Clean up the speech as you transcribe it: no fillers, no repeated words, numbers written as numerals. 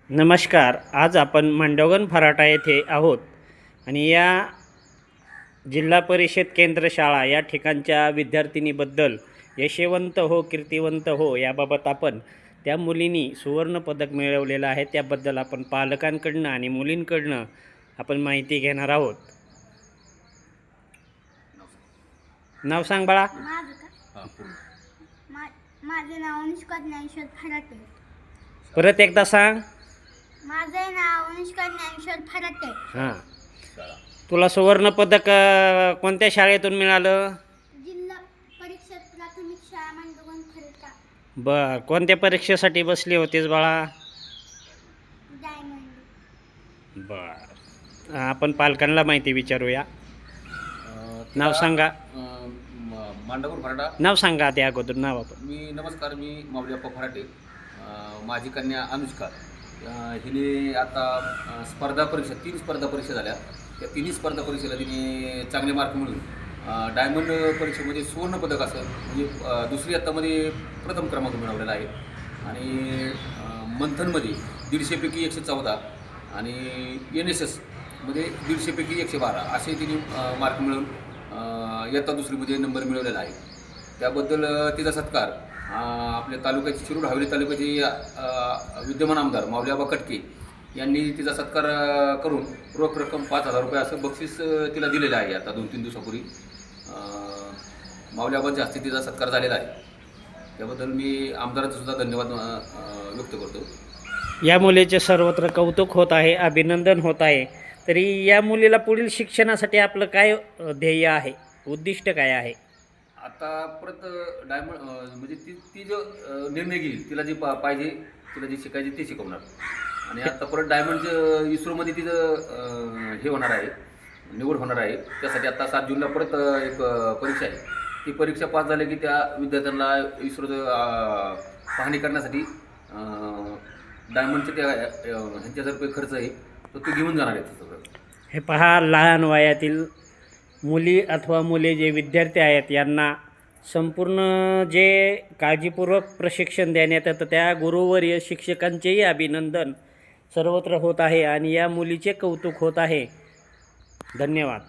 नमस्कार. आज आपण मांडवगण फराटा येथे आहोत आणि या जिल्हा परिषद केंद्र शाळा या ठिकाणच्या विद्यार्थिनीबद्दल यशवंत हो कीर्तिवंत हो याबाबत आपण त्या मुलींनी सुवर्णपदक मिळवलेलं आहे त्याबद्दल आपण पालकांकडनं आणि मुलींकडनं आपण माहिती घेणार आहोत. नाव सांग बाळा. माझे नाव अनुष्का ज्ञानेश्वर फराटे. परत एकदा सांग. माझे नाव अनुष्का ज्ञानेश्वर फराटे. हां, तुला सुवर्णपदक कोणत्या शाळेतून मिळालं? जिल्हा परिषद प्राथमिक शाळा मांडवगण फराटा. बरं, कोणत्या परीक्षेसाठी बसली होतीस बाळा? डायमंड. बरं, आपण पालकांना माहिती विचारूया. नाव सांगा. मांडवगण फराटा. नाव सांगा त्या अगोदर नाव आपण. नमस्कार, मी माऊली अप्पा फराटे. माझी कन्या अनुष्का हिने आता तीन स्पर्धा परीक्षा झाल्या. त्या तिन्ही स्पर्धा परीक्षेला तिने चांगले मार्क मिळून डायमंड परीक्षेमध्ये सुवर्णपदक असं म्हणजे दुसरी इयत्तामध्ये प्रथम क्रमांक मिळवलेला आहे. आणि मंथनमध्ये 150पैकी 114 आणि NSS मध्ये 150पैकी 112 असे तिने मार्क मिळवून इयत्ता दुसरीमध्ये नंबर मिळवलेला आहे. त्याबद्दल तिचा सत्कार आपल्या तालुक्याचे शिरूर हवेली तालुक्याचे विद्यमान आमदार माऊली आबा कटके यांनी तिचा सत्कार करून रोख रक्कम 5,000 रुपये असं बक्षीस तिला दिलेलं आहे. आता 2-3 दिवसापूर्वी माऊली आबांच्या हस्ते तिचा सत्कार झालेला आहे. त्याबद्दल मी आमदारांचा सुद्धा धन्यवाद व्यक्त करतो. या मुलीचे सर्वत्र कौतुक होत आहे, अभिनंदन होत आहे. तरी या मुलीला पुढील शिक्षणासाठी आपलं काय ध्येय आहे, उद्दिष्ट काय आहे? आता परत डायमंड म्हणजे ती जो निर्णय घेईल तिला जे पाहिजे तिला जे शिकायचे ते शिकवणार. आणि आता परत डायमंडचं इस्रोमध्ये तिचं हे होणार आहे, निवड होणार आहे. त्यासाठी आता 7 जूनला परत एक परीक्षा आहे. ती परीक्षा पास झाली की त्या विद्यार्थ्यांना इस्रोचं पाहणी करण्यासाठी डायमंडचे त्या ह्यांच्या जर काही खर्च आहे तो ते घेऊन जाणार आहे सगळं. हे पहा, लहान वयातील मुली अथवा मुले जे विद्यार्थी आहेत यांना संपूर्ण जे काळजीपूर्वक प्रशिक्षण देण्यात येतं त्या गुरुवर्य शिक्षकांचेही अभिनंदन सर्वत्र होत आहे आणि या मुलीचे कौतुक होत आहे. धन्यवाद.